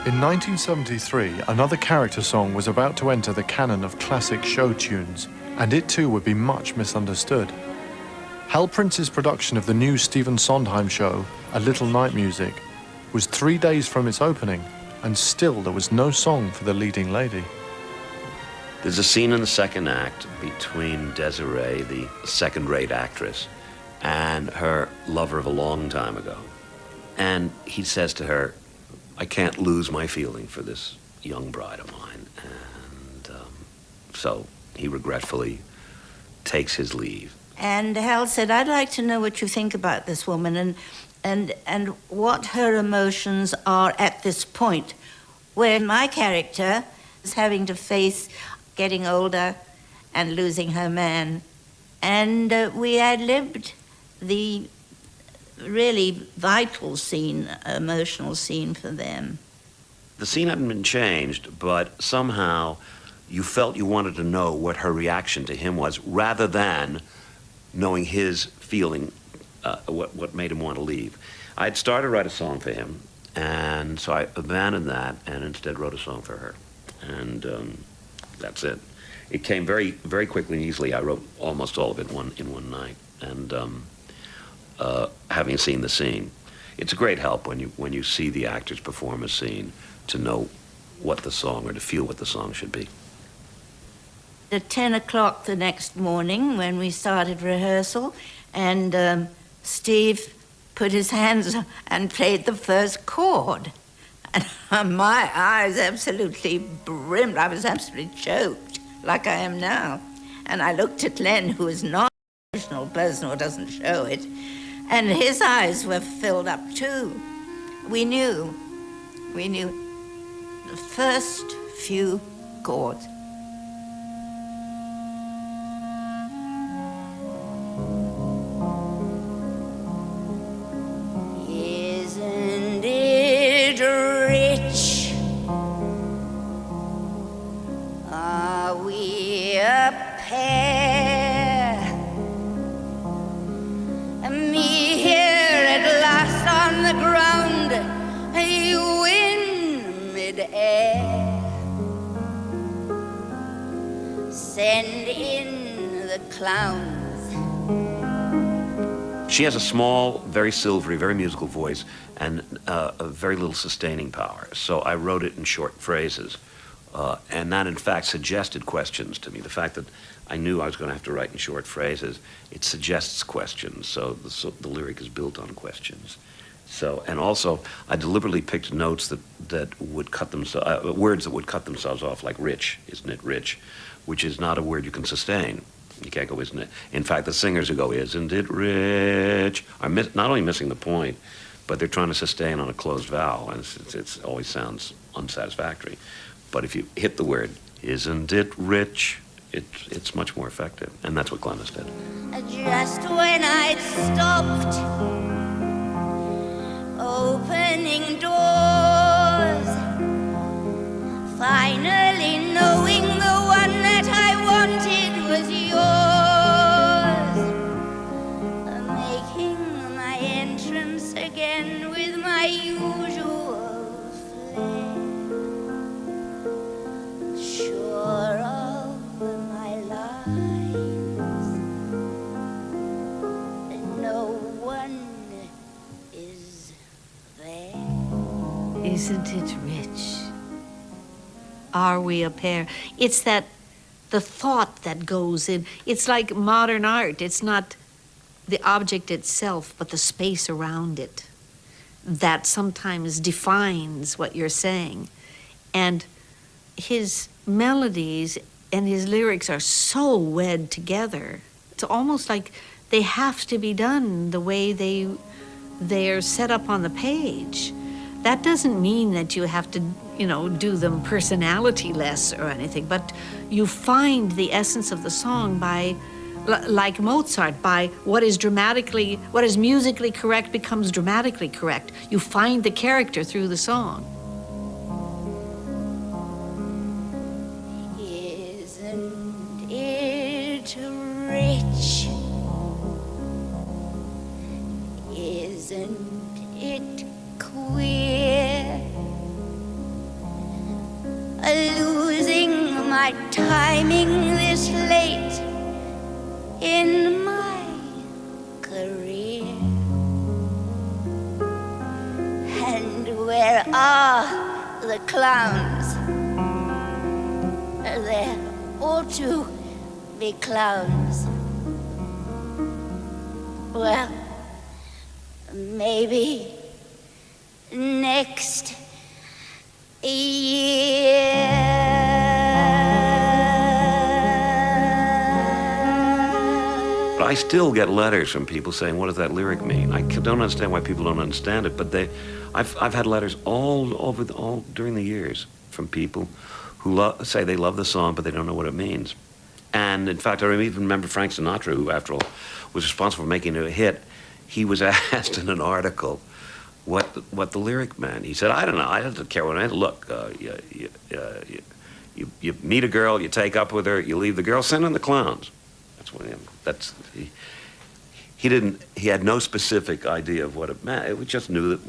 In 1973, another character song was about to enter the canon of classic show tunes, and it too would be much misunderstood. Hal Prince's production of the new Stephen Sondheim show, A Little Night Music, was 3 days from its opening, and still there was no song for the leading lady. There's a scene in the second act between Desiree, the second-rate actress, and her lover of a long time ago. And he says to her, I can't lose my feeling for this young bride of mine. And so he regretfully takes his leave. And Hal said, I'd like to know what you think about this woman and what her emotions are at this point, where my character is having to face getting older and losing her man. And we ad-libbed the really vital scene, emotional scene for them. The scene hadn't been changed, but somehow you felt you wanted to know what her reaction to him was, rather than knowing his feeling, what made him want to leave. I'd started to write a song for him, and so I abandoned that and instead wrote a song for her. And that's it. It came very, very quickly and easily. I wrote almost all of it in one night. And having seen the scene, it's a great help when you see the actors perform a scene to know what the song, or to feel what the song should be. At 10 o'clock the next morning, when we started rehearsal, and Steve put his hands and played the first chord. And my eyes absolutely brimmed. I was absolutely choked, like I am now. And I looked at Len, who is not an emotional person or doesn't show it, and his eyes were filled up too. We knew the first few chords. Isn't it rich? Are we a pair? Me here at last on the ground, you in mid-air. Send in the clowns. She has a small, very silvery, very musical voice, and a very little sustaining power. So I wrote it in short phrases. And that, in fact, suggested questions to me. The fact that I knew I was going to have to write in short phrases, it suggests questions. So the lyric is built on questions. So, and also, I deliberately picked notes that would cut themselves, words that would cut themselves off, like rich, isn't it rich? Which is not a word you can sustain. You can't go, isn't it? In fact, the singers who go, isn't it rich, are not only missing the point, but they're trying to sustain on a closed vowel, and it always sounds unsatisfactory. But if you hit the word, isn't it rich, it's much more effective, and that's what Glynis did. Just when I'd stopped opening doors, finally knowing the one that I wanted was yours, making my entrance again with my usual flair, sure of my lines, and no one is there. Isn't it rich? Are we a pair? It's that the thought that goes in. It's like modern art. It's not the object itself, but the space around it that sometimes defines what you're saying. And his melodies and his lyrics are so wed together. It's almost like they have to be done the way they're set up on the page. That doesn't mean that you have to, do them personality-less or anything, but you find the essence of the song by, like Mozart, by what is musically correct becomes dramatically correct. You find the character through the song. Isn't it rich? Isn't it queer? losing my timing this late in my career. And where are the clowns? There ought to be clowns. Well, maybe next year. But I still get letters from people saying, "What does that lyric mean?" I don't understand why people don't understand it, but I've had letters all during the years from people who say they love the song, but they don't know what it means. And in fact, I even remember Frank Sinatra, who after all was responsible for making it a hit. He was asked in an article what the lyric meant. He said, "I don't know. I don't care what it meant. Look, you meet a girl, you take up with her, you leave the girl, send in the clowns." He had no specific idea of what it meant. We just knew that